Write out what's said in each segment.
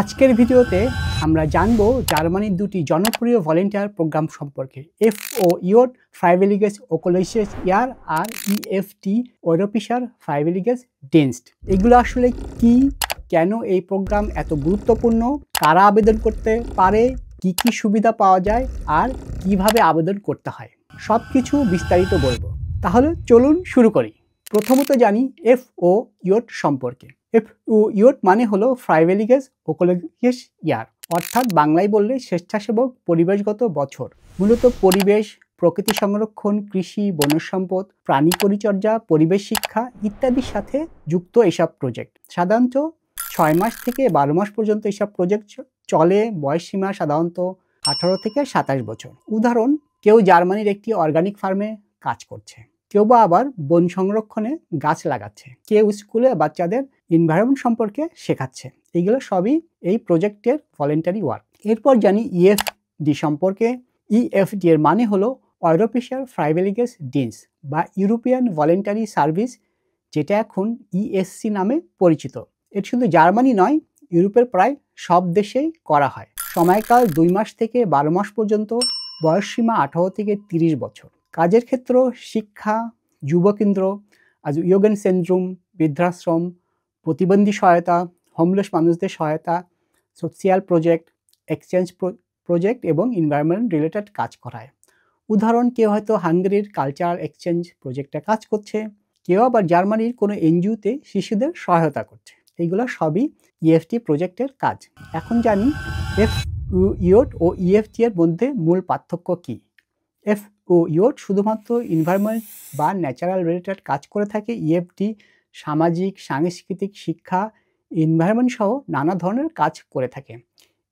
আজকের ভিডিওতে আমরা জানব জার্মানির দুটি জনপ্রিয় ভলেন্টিয়ার প্রোগ্রাম সম্পর্কে, এফও ইওট ফ্রাইভিলিগেস ওকোলিসেস ইয়ার আর ইএফটি ওরোপিসার ফ্রাইভিলিগেস ডিনস্ট। এগুলো আসলে কি, কেন এই প্রোগ্রাম এত গুরুত্বপূর্ণ, কারা আবেদন করতে পারে, কি কি সুবিধা পাওয়া যায় আর কিভাবে আবেদন করতে হয়, সব কিছু বিস্তারিত বলবো। তাহলে চলুন শুরু করি। প্রথমত জানি এফও ইওট সম্পর্কে। এফও ইওট মানে হলো ফ্রাইভিলিগেস ওকোলিসেস ইয়ার, অর্থাৎ বাংলায় বললে স্বেচ্ছাসেবক পরিবেশগত বছর। মূলত পরিবেশ, প্রকৃতি সংরক্ষণ, কৃষি, বনজ সম্পদ, প্রাণী পরিচর্যা, পরিবেশ শিক্ষা ইত্যাদির সাথে যুক্ত এসব প্রজেক্ট। সাধারণত 6 মাস থেকে 12 মাস পর্যন্ত এসব প্রজেক্ট চলে। বয়সসীমা সাধারণত 18 থেকে 27 বছর। উদাহরণ, কেউ জার্মানির একটি অর্গানিক ফার্মে কাজ করছে, কেউ বা আবার বন সংরক্ষণে গাছ লাগাচ্ছে, কেউ স্কুলে বাচ্চাদের এনভায়রনমেন্ট সম্পর্কে শেখাচ্ছে। এগুলো সবই এই প্রজেক্টের ভলেন্টারি ওয়ার্ক। এরপর জানি ইএফডি সম্পর্কে। ইএফডি এর মানে হলো ইউরোপিয়ান ফ্রাইভিলিগেস ডিনস্ট বা ইউরোপিয়ান ভলেন্টারি সার্ভিস, যেটা এখন ইএসসি নামে পরিচিত। এটি শুধু জার্মানি নয়, ইউরোপের প্রায় সব দেশেই করা হয়। সময়কাল 2 মাস থেকে 12 মাস পর্যন্ত, বয়সসীমা 18 থেকে 30 বছর। কাজের ক্ষেত্র শিক্ষা, যুবকেন্দ্র, ইয়োগেন সেন্ট্রুম, বৃদ্ধাশ্রম, প্রতিবন্ধী সহায়তা, হোমলেস মানুষদের সহায়তা, সোশিয়াল প্রজেক্ট, এক্সচেঞ্জ প্রজেক্ট এবং এনভায়রনমেন্ট রিলেটেড কাজ করায়। উদাহরণ, কেউ হয়তো হাঙ্গেরির কালচারাল এক্সচেঞ্জ প্রজেক্টে কাজ করছে, কেউ আবার জার্মানির কোনো এনজিওতে শিশুদের সহায়তা করছে। এইগুলো সবই ইএফটি প্রজেক্টের কাজ। এখন জানি এফও ইওট ও ইএফটি এর মধ্যে মূল পার্থক্য কী। এফও ইওট শুধুমাত্র এনভায়রনমেন্ট বা ন্যাচারাল রিলেটেড কাজ করে থাকে। ইএফটি সামাজিক, সাংস্কৃতিক, শিক্ষা, এনভায়রনমেন্ট সহ নানা ধরনের কাজ করে থাকে।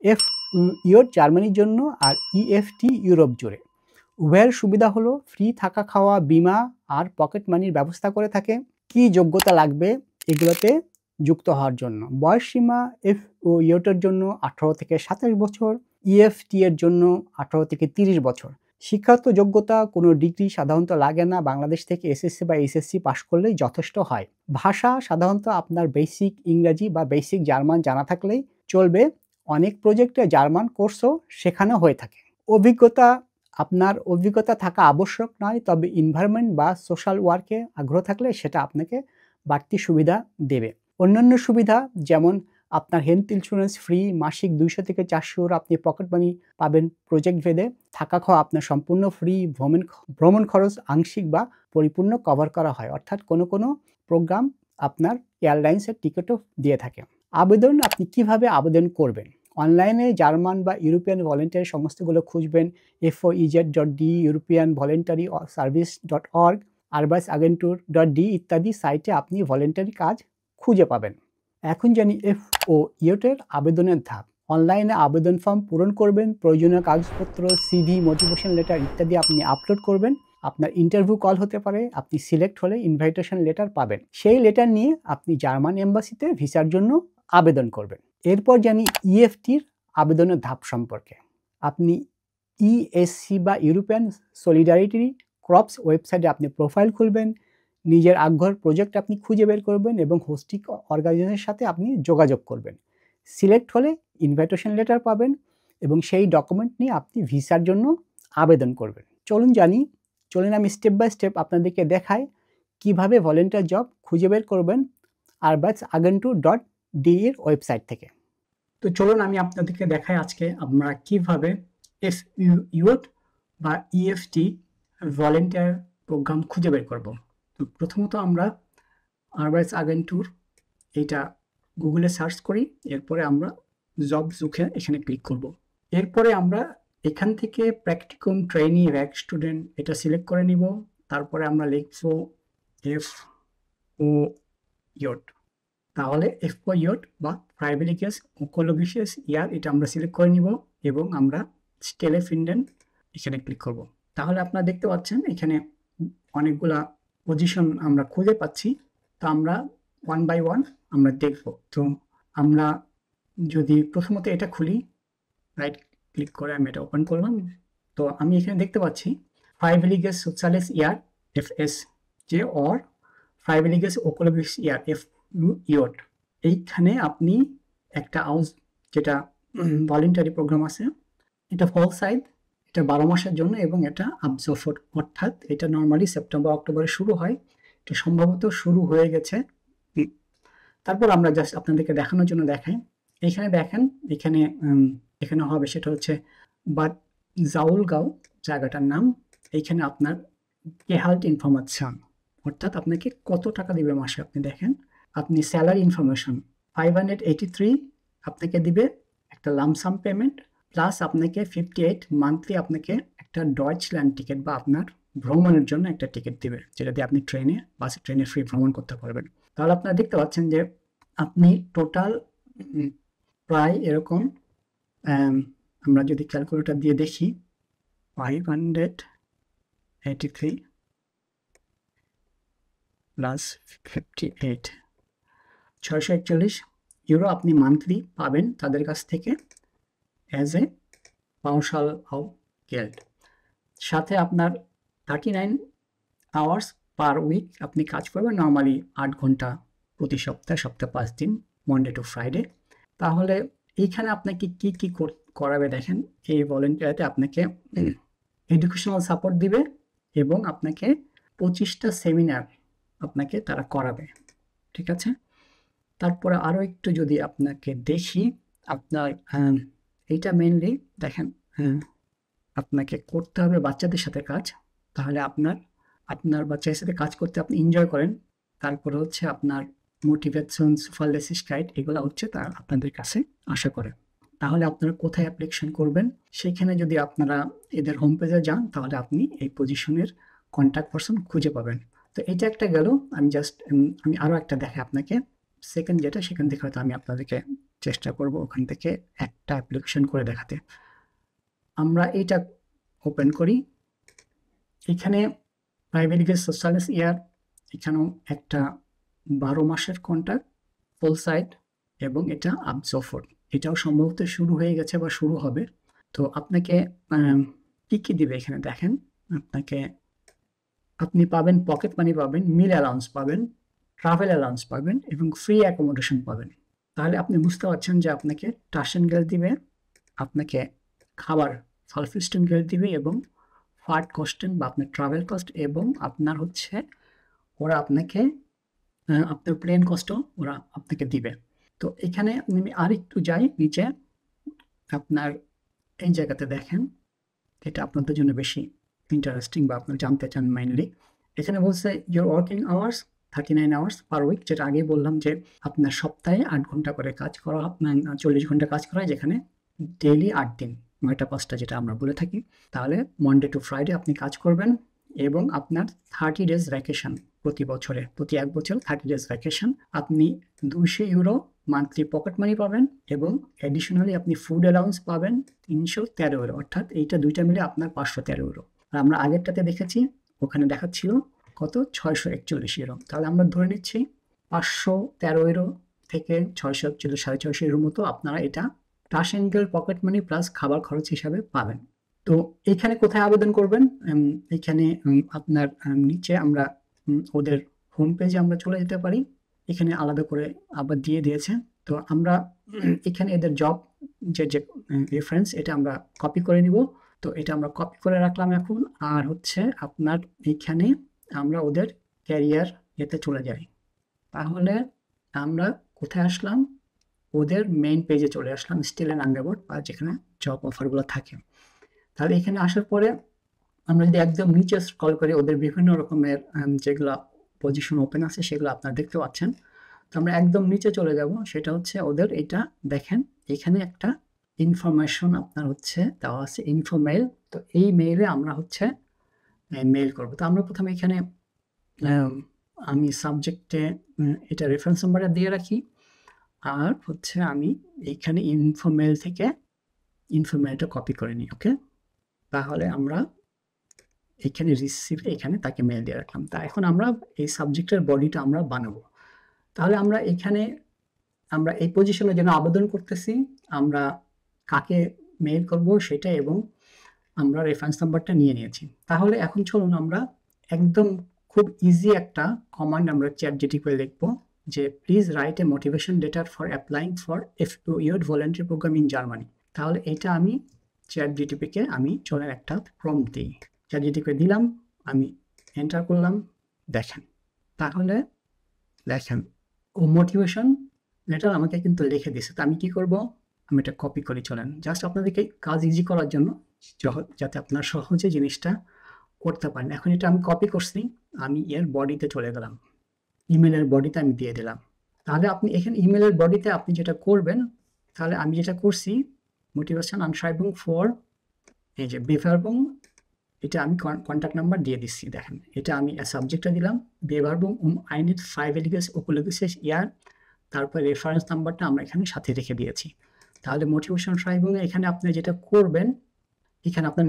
এফও ইওট জার্মানির জন্য আর ইএফটি ইউরোপ জুড়ে। উভয়ের সুবিধা হলো ফ্রি থাকা, খাওয়া, বিমা আর পকেট মানির ব্যবস্থা করে থাকে। কি যোগ্যতা লাগবে এগুলোতে যুক্ত হওয়ার জন্য? বয়সসীমা এফও ইওটের জন্য 18 থেকে 27 বছর, ইএফটি এর জন্য 18 থেকে 30 বছর। শিক্ষাগত যোগ্যতা কোনো ডিগ্রি সাধারণত লাগে না, বাংলাদেশ থেকে এসএসসি বা এইচএসসি পাশ করলেই যথেষ্ট হয়। ভাষা সাধারণত আপনার বেসিক ইংরাজি বা বেসিক জার্মান জানা থাকলেই চলবে। অনেক প্রজেক্টে জার্মান কোর্সও শেখানো হয়ে থাকে। অভিজ্ঞতা, আপনার অভিজ্ঞতা থাকা আবশ্যক নয়, তবে এনভায়রনমেন্ট বা সোশ্যাল ওয়ার্কে আগ্রহ থাকলে সেটা আপনাকে বাড়তি সুবিধা দেবে। অন্যান্য সুবিধা যেমন আপনার হেলথ ইন্স্যুরেন্স ফ্রি, মাসিক 200 থেকে 400 ইউরো আপনি পকেট মানি পাবেন প্রজেক্ট ভেদে। থাকা খাওয়া আপনার সম্পূর্ণ ফ্রি, ভ্রমণ খরচ আংশিক বা পরিপূর্ণ কভার করা হয়, অর্থাৎ কোনো কোনো প্রোগ্রাম আপনার এয়ারলাইন্সের টিকিটও দিয়ে থাকে। আবেদন, আপনি কিভাবে আবেদন করবেন? অনলাইনে জার্মান বা ইউরোপিয়ান ভলেন্টারি সংস্থাগুলো খুঁজবেন। foez.de, ইউরোপিয়ান ভলেন্টারি সার্ভিস.org, arbeitsagentur.de ইত্যাদি সাইটে আপনি ভলেন্টারি কাজ খুঁজে পাবেন। এখন জানি এফও ইওটের আবেদনের ধাপ। অনলাইনে আবেদন ফর্ম পূরণ করবেন, প্রয়োজনীয় কাগজপত্র, সিভি, মোটিভেশন লেটার ইত্যাদি আপনি আপলোড করবেন। আপনার ইন্টারভিউ কল হতে পারে, আপনি সিলেক্ট হলে ইনভাইটেশন লেটার পাবেন। সেই লেটার নিয়ে আপনি জার্মান এম্বাসিতে ভিসার জন্য আবেদন করবেন। এরপর জানি ইএফটির আবেদনের ধাপ সম্পর্কে। আপনি ইএসসি বা ইউরোপিয়ান সলিডারিটি ক্রপস ওয়েবসাইটে আপনি প্রোফাইল খুলবেন, নিজের আগ্রহের প্রজেক্ট আপনি খুঁজে বের করবেন এবং হোস্টিং অর্গানাইজেশনের সাথে আপনি যোগাযোগ করবেন। সিলেক্ট হলে ইনভাইটেশন লেটার পাবেন এবং সেই ডকুমেন্ট নিয়ে আপনি ভিসার জন্য আবেদন করবেন। চলুন আমি স্টেপ বাই স্টেপ আপনাদেরকে দেখাই কিভাবে ভলেন্টিয়ার জব খুঁজে বের করবেন arbeitsagentur.de এর ওয়েবসাইট থেকে। তো চলুন আমি আপনাদেরকে দেখাই আজকে আমরা কিভাবে এফও ইওট বা ইএফটি ভলেন্টিয়ার প্রোগ্রাম খুঁজে বের করব। তো প্রথমত আমরা arbeitsagentur এইটা গুগলে সার্চ করি, এরপরে আমরা জব সুখে এখানে ক্লিক করব। এরপরে আমরা এখান থেকে প্র্যাকটিকুম, ট্রেনি, র্যাক স্টুডেন্ট এটা সিলেক্ট করে নিব। তারপরে আমরা লিখব এফও ইওট। তাহলে এফও ইওট বা ফ্রাইভিলিগেস ওকোলিসেস ইয়ার এটা আমরা সিলেক্ট করে নিব এবং আমরা স্টেলে ফিন্ডেন এখানে ক্লিক করব। তাহলে আপনারা দেখতে পাচ্ছেন এখানে অনেকগুলা পজিশন আমরা খুঁজে পাচ্ছি। তো আমরা ওয়ান বাই ওয়ান আমরা দেখব। তো আমরা যদি প্রথমত এটা খুলি, রাইট ক্লিক করে আমি এটা ওপেন করলাম। তো আমি এখানে দেখতে পাচ্ছি ফ্রাইভিলিগেস সোশ্যালেস ইয়ার এফএস যে অর ফ্রাইভিলিগেস ওকোলিসেস ইয়ার এফও ইওট। এইখানে আপনি একটা যেটা ভলেন্টারি প্রোগ্রাম আছে, এটা ফল সাইড, এটা 12 মাসের জন্য এবং এটা আবজফট, অর্থাৎ এটা নর্মালি সেপ্টেম্বর অক্টোবরে শুরু হয়, এটা সম্ভবত শুরু হয়ে গেছে। তারপর আমরা জাস্ট আপনাদেরকে দেখানোর জন্য দেখাই। এখানে দেখেন, এখানে হবে সেটা হচ্ছে বাট জাউলগাঁও জায়গাটার নাম। এইখানে আপনার গেহাল্ট ইনফরমেশন, অর্থাৎ আপনাকে কত টাকা দিবে মাসে। আপনি দেখেন, আপনি স্যালারি ইনফরমেশন 583 আপনাকে দিবে একটা লামসাম পেমেন্ট, প্লাস আপনাকে 58 মান্থলি আপনাকে একটা ডয়েচল্যান্ড টিকিট বা আপনার ভ্রমণের জন্য একটা টিকিট দিবে, যেটা দিয়ে আপনি ট্রেনে ফ্রি ভ্রমণ করতে পারবেন। তাহলে আপনারা দেখতে পাচ্ছেন যে আপনি টোটাল প্রায় এরকম, আমরা যদি ক্যালকুলেটর দিয়ে দেখি, 583 প্লাস 58, 641 ইউরো আপনি মান্থলি পাবেন তাদের কাছ থেকে অ্যাজ এ পাউশাল অফ গেল্ড। সাথে আপনার 39 আওয়ার্স পার উইক আপনি কাজ করবেন, নর্মালি 8 ঘন্টা প্রতি সপ্তাহে, সপ্তাহে 5 দিন, মনডে টু ফ্রাইডে। তাহলে এইখানে আপনাকে কি করাবে দেখেন, এই ভলেন্টিয়ারতে আপনাকে এডুকেশনাল সাপোর্ট দিবে এবং আপনাকে 25টা সেমিনার আপনাকে তারা করাবে, ঠিক আছে। তারপরে আরও একটু যদি আপনাকে দেখি, আপনার এইটা মেনলি দেখেন, আপনাকে করতে হবে বাচ্চাদের সাথে কাজ। তাহলে আপনার বাচ্চাদের সাথে কাজ করতে আপনি এনজয় করেন। তারপরে হচ্ছে আপনার মোটিভেশন, সুপারলেসিস গাইড, এগুলো হচ্ছে তা আপনাদের কাছে আশা করে। তাহলে আপনারা কোথায় অ্যাপ্লিকেশন করবেন, সেখানে যদি আপনারা এদের হোম পেজে যান তাহলে আপনি এই পজিশনের কন্ট্যাক্ট পারসন খুঁজে পাবেন। তো এটা একটা গেল। আমি আরও একটা দেখাই আপনাকে, সেকেন্ড যেটা, সেখান থেকে হয়তো আমি আপনাদেরকে চেষ্টা করব ওখান থেকে একটা অ্যাপ্লিকেশন করে দেখাতে। আমরা এইটা ওপেন করি, এখানে প্রাইভেট গেস্ট সোশ্যালিস ইয়ার, এখানেও একটা 12 মাসের কন্ট্রাক্ট ফুল সাইট এবং এটা আবজফট, এটাও সম্ভবত শুরু হয়ে গেছে বা শুরু হবে। তো আপনাকে কী দিবে এখানে দেখেন, আপনি পাবেন পকেট মানি পাবেন, মিল অ্যালাউন্স পাবেন, ট্রাভেল অ্যালাউন্স পাবেন এবং ফ্রি অ্যাকোমোডেশন পাবেন। তাহলে আপনি বুঝতে পারছেন যে আপনাকে টার্সেন গেল দিবে, আপনাকে খাবার সালফিস্টেন গেল দিবে এবং ফার্ট কস্টেন বা আপনার ট্রাভেল কস্ট, এবং আপনার হচ্ছে ওরা আপনাকে আপনার প্লেন কস্টও ওরা আপনাকে দিবে। তো এখানে আমি আরেকটু যাই নিচে, আপনার এই জায়গাতে দেখেন, এটা আপনাদের জন্য বেশি ইন্টারেস্টিং বা আপনার জানতে চান মেইনলি। এখানে বলছে your working hours 39 hours per week, যেটা আগেই বললাম যে আপনার সপ্তাহে 8 ঘন্টা করে কাজ করা, আপনার 40 ঘন্টা কাজ করা হয়, যেখানে ডেইলি 8 দিন, 9টা 5টা যেটা আমরা বলে থাকি। তাহলে মনডে টু ফ্রাইডে আপনি কাজ করবেন এবং আপনার 30 ডেজ ভ্যাকেশন প্রতি 1 বছর 30 ডেজ ভ্যাকেশন, আপনি 200 ইউরো মান্থলি পকেট মানি পাবেন এবং অ্যাডিশনালি আপনি ফুড অ্যালাউন্স পাবেন 313 ইউরো, অর্থাৎ এইটা দুইটা মিলে আপনার 513 ইউরো। আর আমরা আগেরটাতে দেখেছি, ওখানে দেখাচ্ছিল কত, 641 ইউরো। তাহলে আমরা ধরে নিচ্ছি 513 ইউরো থেকে 641, 650 ইউরোর মতো আপনারা এটা টার্সেনগেল পকেট মানি প্লাস খাবার খরচ হিসাবে পাবেন। তো এখানে কোথায় আবেদন করবেন, এখানে আপনার নিচে আমরা ওদের হোম পেজে আমরা চলে যেতে পারি, এখানে আলাদা করে আবার দিয়ে দিয়েছে। তো আমরা এখানে এদের জব যে রেফারেন্স, এটা আমরা কপি করে নিব। তো এটা আমরা কপি করে রাখলাম এখন। আর হচ্ছে আপনার এখানে আমরা ওদের ক্যারিয়ার এতে চলে যাই। তাহলে আমরা কোথায় আসলাম, ওদের মেইন পেজে চলে আসলাম, স্টিল অ্যান্ড আন্ডারবোর্ড, বা যেখানে জব অফারগুলো থাকে। তাহলে এখানে আসার পরে আমরা যদি একদম নিচে স্ক্রল করি, ওদের বিভিন্ন রকমের যেগুলো পজিশন ওপেন আছে সেগুলো আপনারা দেখতে পাচ্ছেন। তো আমরা একদম নিচে চলে যাব, সেটা হচ্ছে ওদের এটা দেখেন, এখানে একটা ইনফরমেশন আপনার হচ্ছে দেওয়া আছে, ইনফো মেইল। তো এই মেইলে আমরা হচ্ছে মেইল করব। তো আমরা প্রথমে এখানে আমি সাবজেক্টে এটা রেফারেন্স নাম্বারটা দিয়ে রাখি, আর হচ্ছে আমি এইখানে ইনফোমেল থেকে ইনফোমেলটা কপি করে নিই। ওকে, তাহলে আমরা এখানে রিসিভে এখানে তাকে মেল দিয়ে রাখলাম। তা এখন আমরা এই সাবজেক্টের বডিটা আমরা বানাবো। তাহলে আমরা এখানে আমরা এই পজিশনের জন্য আবেদন করতেছি, আমরা কাকে মেইল করব সেটা, এবং আমরা রেফারেন্স নাম্বারটা নিয়ে নিয়েছি। তাহলে এখন চলুন আমরা একদম খুব ইজি একটা কমান্ড আমরা চ্যাট জিটিপিতে লিখবো, যে please write a motivation letter for applying for FO year voluntary programme in Germany. তাহলে এটা আমি ChatGPT-কে আমি চলেন একটা প্রম্পট দিই, ChatGPT-কে দিলাম, আমি এন্টার করলাম, দেখেন তাহলে দেখেন ও মোটিভেশন লেটার আমাকে কিন্তু লিখে দিছে। তো আমি কি করব, আমি এটা কপি করি, চলেন জাস্ট আপনাদেরকে কাজ ইজি করার জন্য, যাতে আপনারা সহজে জিনিসটা করতে পারেন। এখন এটা আমি কপি করছি, আমি এর বডিতে চলে গেলাম, ইমেলের বডিতে আমি দিয়ে দিলাম। তাহলে আপনি এখানে ইমেলের বডিতে আপনি যেটা করবেন, তাহলে আমি যেটা করছি মোটিভেশন আনশ্রাইবিং ফর এই যে বেভারবং, এটা আমি কন্ট্যাক্ট নাম্বার দিয়ে দিচ্ছি। দেখেন এটা আমি সাবজেক্টটা দিলাম বেভারবং আই নিড ফ্রাইভেলিগেস ওকোলজিস ইয়ার, তারপর রেফারেন্স নাম্বারটা আমরা এখানে সাথে রেখে দিয়েছি। তাহলে মোটিভেশন আনশ্রাইবিং এখানে আপনি যেটা করবেন, এখানে আপনার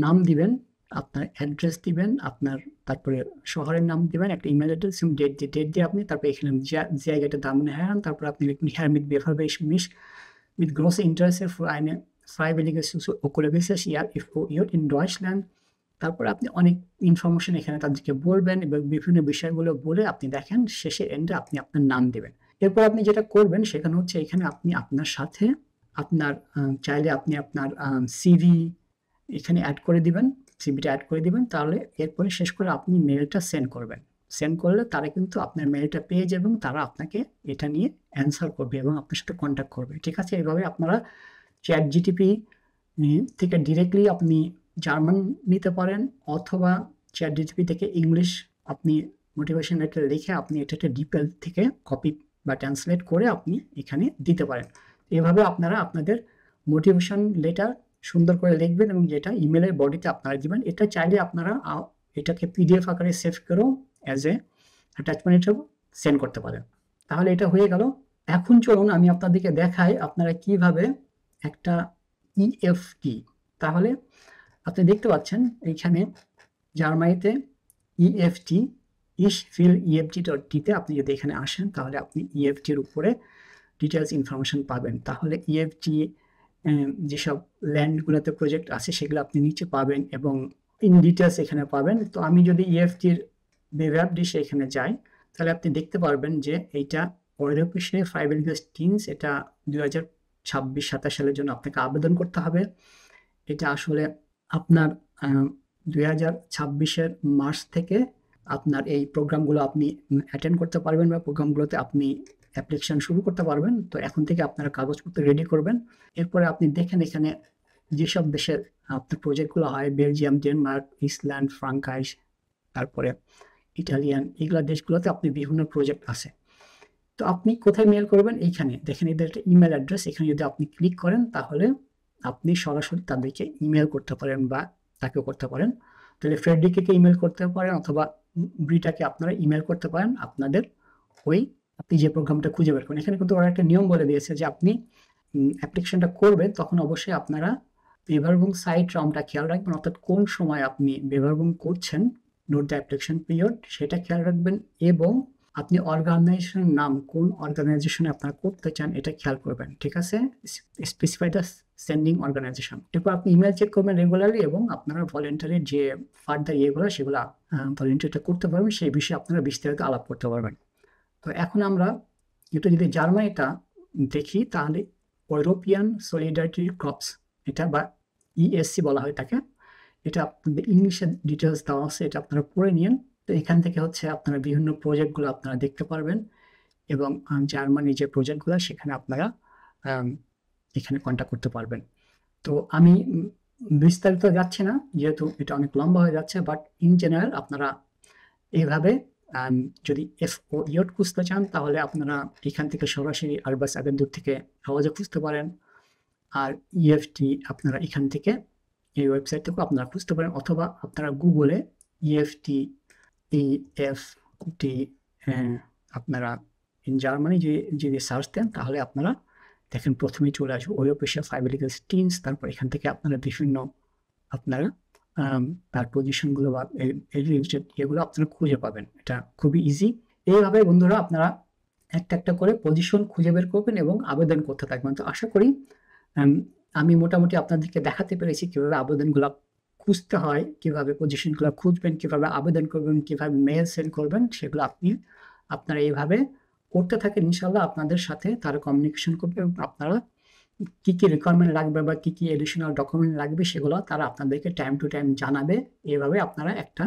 নাম দিবেন, আপনার অ্যাড্রেস দিবেন, আপনার তারপরে শহরের নাম দিবেন, একটা ইমেল অ্যাড্রেস, ডেট দিয়ে আপনি তারপরে এখানে জায়গাটা দাম হ্যাঁ, তারপর আপনি লিখবেন হ্যাঁ meet বেভারবেশ miss mit großem Interesse für eine freiwillige Ökologisches Jahr in Deutschland। তারপর আপনি অনেক ইনফরমেশন এখানে তাদেরকে বলবেন এবং বিভিন্ন বিষয়গুলো বলে আপনি দেখেন শেষে এন্ডে আপনি আপনার নাম দেবেন। এরপর আপনি যেটা করবেন সেখানে হচ্ছে এখানে আপনি আপনার সাথে আপনার চাইলে আপনি আপনার সিভি এখানে অ্যাড করে দিবেন, সিভিটা অ্যাড করে দিবেন। তাহলে এরপরে শেষ করে আপনি মেলটা সেন্ড করবেন। সেন্ড করলে তারা কিন্তু আপনার মেলটা পেয়ে যাবে এবং তারা আপনাকে এটা নিয়ে অ্যান্সার করবে এবং আপনার সাথে কন্ট্যাক্ট করবে। ঠিক আছে, এইভাবে আপনারা ChatGPT থেকে ডিরেক্টলি আপনি জার্মান নিতে পারেন, অথবা ChatGPT থেকে ইংলিশ আপনি মোটিভেশন লেটার লিখে আপনি এটাকে ডিপেল থেকে কপি বা ট্রান্সলেট করে আপনি এখানে দিতে পারেন। এভাবে আপনারা আপনাদের মোটিভেশন লেটার সুন্দর করে লিখবেন এবং যেটা ইমেলের বডিতে আপনারা দিবেন। এটা চাইলে আপনারা এটাকে PDF আকারে সেভ করেও অ্যাজ এ অ্যাটাচমেন্ট হিসেবে সেন্ড করতে পারেন। তাহলে এটা হয়ে গেল। এখন চলুন আমি আপনাদেরকে দেখাই আপনারা কিভাবে একটা EFT, তাহলে আপনি দেখতে পাচ্ছেন এইখানে জার্মানিতে EFT ইশ ফিল EFT.তে আপনি যদি এখানে আসেন তাহলে আপনি EFT-র উপরে ডিটেলস ইনফরমেশন পাবেন। তাহলে EFT যেসব ল্যান্ডগুলোতে প্রজেক্ট আছে সেগুলো আপনি নিচে পাবেন এবং ইন ডিটেলস এখানে পাবেন। তো আমি যদি EFT-র বেভারডিশে এখানে যাই তাহলে আপনি দেখতে পারবেন যে এইটা ইউরোপীয় ফ্রাইভেলিগেস টিনস, এটা 2026-27 সালের জন্য আপনাকে আবেদন করতে হবে। এটা আসলে আপনার 2026-এর মার্চ থেকে আপনার এই প্রোগ্রামগুলো আপনি অ্যাটেন্ড করতে পারবেন বা প্রোগ্রামগুলোতে আপনি অ্যাপ্লিকেশন শুরু করতে পারবেন। তো এখন থেকে আপনারা কাগজপত্র রেডি করবেন। এরপরে আপনি দেখেন এখানে যেসব দেশের আপনার প্রজেক্টগুলো হয়, বেলজিয়াম, ডেনমার্ক, ইসল্যান্ড, ফ্রাঙ্কাইস, তারপরে ইটালিয়ান, এগুলো দেশগুলোতে আপনি বিভিন্ন প্রজেক্ট আছে। তো আপনি কোথায় মেল করবেন, এইখানে দেখেন এদের একটা ইমেল অ্যাড্রেস, এখানে যদি আপনি ক্লিক করেন তাহলে আপনি সরাসরি তাদেরকে ইমেল করতে পারেন বা তাকেও করতে পারেন। তাহলে ফ্রেডরিকে ইমেল করতে পারেন অথবা ব্রিটাকে আপনারা ইমেল করতে পারেন আপনাদের ওই আপনি যে প্রোগ্রামটা খুঁজে বের করেন। এখানে কিন্তু ওরা একটা নিয়ম বলে দিয়েছে যে আপনি অ্যাপ্লিকেশনটা করবেন তখন অবশ্যই আপনারা বেভারবং সাইট রাউন্ডটা খেয়াল রাখবেন, অর্থাৎ কোন সময় আপনি বেভারবং করছেন, নোট দ্য অ্যাপ্লিকেশন পিরিয়ড, সেটা খেয়াল রাখবেন এবং আপনি অর্গানাইজেশনের নাম কোন অর্গানাইজেশনে আপনারা করতে চান এটা খেয়াল করবেন। ঠিক আছে, স্পেসিফাই দ্য সেন্ডিং অর্গানাইজেশন। এরপর আপনি ইমেল চেক করবেন রেগুলারলি এবং আপনারা ভলেন্টারি যে ফার্দার ইয়েগুলো সেগুলো ভলেন্টারিটা করতে পারবেন, সেই বিষয়ে আপনারা বিস্তারিত আলাপ করতে পারবেন। তো এখন আমরা এটা যদি জার্মানিটা দেখি তাহলে ইউরোপিয়ান সলিডারিটি কর্পস, এটা বা ESC বলা হয় তাকে, এটা আপনাদের ইংলিশে ডিটেলস দেওয়া আছে, এটা আপনারা পড়ে নিন। তো এখান থেকে হচ্ছে আপনারা বিভিন্ন প্রজেক্টগুলো আপনারা দেখতে পারবেন এবং জার্মানির যে প্রজেক্টগুলো সেখানে আপনারা এখানে কন্ট্যাক্ট করতে পারবেন। তো আমি বিস্তারিত যাচ্ছি না যেহেতু এটা অনেক লম্বা হয়ে যাচ্ছে, বাট ইন জেনারেল আপনারা এইভাবে যদি FO ইয়ট খুঁজতে চান তাহলে আপনারা এখান থেকে সরাসরি আরবাস আবেদুর থেকে সহজে খুঁজতে পারেন। আর EFT আপনারা এখান থেকে এই ওয়েবসাইট থেকেও আপনারা খুঁজতে পারেন, অথবা আপনারা গুগলে EFT আপনারা ইন জার্মানি যদি সার্চ দেন তাহলে আপনারা দেখেন প্রথমেই চলে আসবে ইউরোপীয় ফ্রাইভেলিগেস টিনস। তারপর এখান থেকে আপনারা বিভিন্ন আপনারা তার পজিশনগুলো বা এগুলো আপনারা খুঁজে পাবেন। এটা খুবই ইজি। এইভাবে বন্ধুরা আপনারা একটা একটা করে পজিশন খুঁজে বের করবেন এবং আবেদন করতে থাকবেন। তো আশা করি আমি মোটামুটি আপনাদেরকে দেখাতে পেরেছি কীভাবে আবেদনগুলো খুঁজতে হয়, কীভাবে পজিশনগুলো খুঁজবেন, কীভাবে আবেদন করবেন, কীভাবে মেল সেন্ড করবেন, সেগুলো আপনারা এইভাবে করতে থাকেন ইনশাল্লাহ আপনাদের সাথে তারা কমিউনিকেশন করবে এবং আপনারা কী কী রিকোয়ারমেন্ট লাগবে বা কী কী এডিশনাল ডকুমেন্ট লাগবে সেগুলো তারা আপনাদেরকে টাইম টু টাইম জানাবে। এভাবে আপনারা একটা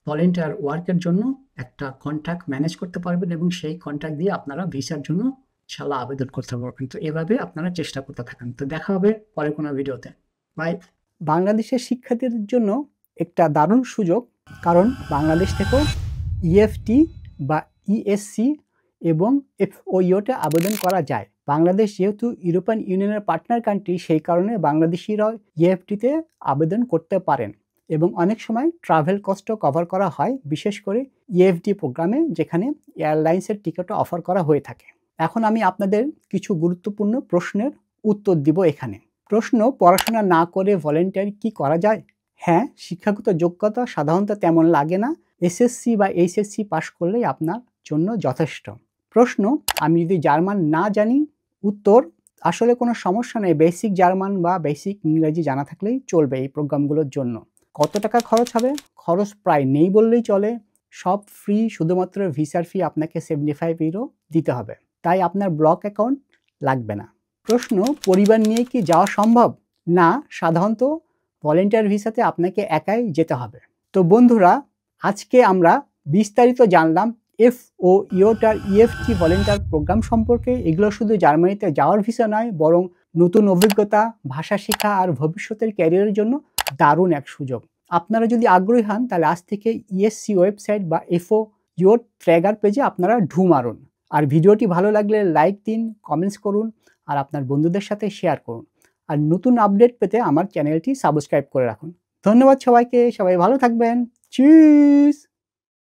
ভলেন্টিয়ার ওয়ার্কের জন্য একটা কন্ট্রাক্ট ম্যানেজ করতে পারবেন এবং সেই কন্ট্রাক্ট দিয়ে আপনারা ভিসার জন্য ইনশাল্লাহ আবেদন করতে পারবেন। তো এভাবে আপনারা চেষ্টা করতে থাকেন। তো দেখা হবে পরে কোনো ভিডিওতে। বাই। বাংলাদেশের শিক্ষার্থীদের জন্য একটা দারুণ সুযোগ, কারণ বাংলাদেশ থেকেও ইএফটি বা ইএসসি এবং এফওইওতে আবেদন করা যায়। বাংলাদেশ যেহেতু ইউরোপিয়ান ইউনিয়নের পার্টনার কান্ট্রি, সেই কারণে বাংলাদেশিরাও ইএফটিতে আবেদন করতে পারেন এবং অনেক সময় ট্রাভেল কস্টও কভার করা হয়, বিশেষ করে ইএফডি প্রোগ্রামে, যেখানে এয়ারলাইন্সের টিকিটও অফার করা হয়ে থাকে। এখন আমি আপনাদের কিছু গুরুত্বপূর্ণ প্রশ্নের উত্তর দিব এখানে। প্রশ্ন: পড়াশোনা না করে ভলেন্টিয়ার কি করা যায়? হ্যাঁ, শিক্ষাগত যোগ্যতা সাধারণত তেমন লাগে না। এসএসসি বা এইচএসসি পাশ করলেই আপনার জন্য যথেষ্ট। প্রশ্ন: আমি যদি জার্মান না জানি? উত্তর: আসলে কোনো সমস্যা নেই, বেসিক জার্মান বা বেসিক ইংরেজি জানা থাকলেই চলবে এই প্রোগ্রামগুলোর জন্য। কত টাকা খরচ হবে? খরচ প্রায় নেই বললেই চলে, সব ফ্রি, শুধুমাত্র ভিসার ফি আপনাকে 75 ইউরো দিতে হবে, তাই আপনার ব্লক অ্যাকাউন্ট লাগবে না। প্রশ্ন: পরিবার নিয়ে কি যাওয়া সম্ভব? না, সাধারণত ভলেন্টিয়ার ভিসাতে আপনাকে একাই যেতে হবে। তো বন্ধুরা, আজকে আমরা বিস্তারিত জানলাম এফওইওট আর ইএফটি ভলেন্টিয়ার প্রোগ্রাম সম্পর্কে। এগুলো শুধু জার্মানিতে যাওয়ার ভিসা নয়, বরং নতুন অভিজ্ঞতা, ভাষা শেখা আর ভবিষ্যতের ক্যারিয়ারের জন্য দারুণ এক সুযোগ। আপনারা যদি আগ্রহী হন তাহলে আজ থেকে ইএসসি ওয়েবসাইট বা এফওইওট ট্র্যাগার পেজে আপনারা ঢু মারুন। আর ভিডিওটি ভালো লাগলে লাইক দিন, কমেন্টস করুন আর আপনার বন্ধুদের সাথে শেয়ার করুন। আর নতুন আপডেট পেতে আমার চ্যানেলটি সাবস্ক্রাইব করে রাখুন। ধন্যবাদ সবাইকে, সবাই ভালো থাকবেন। চিজ।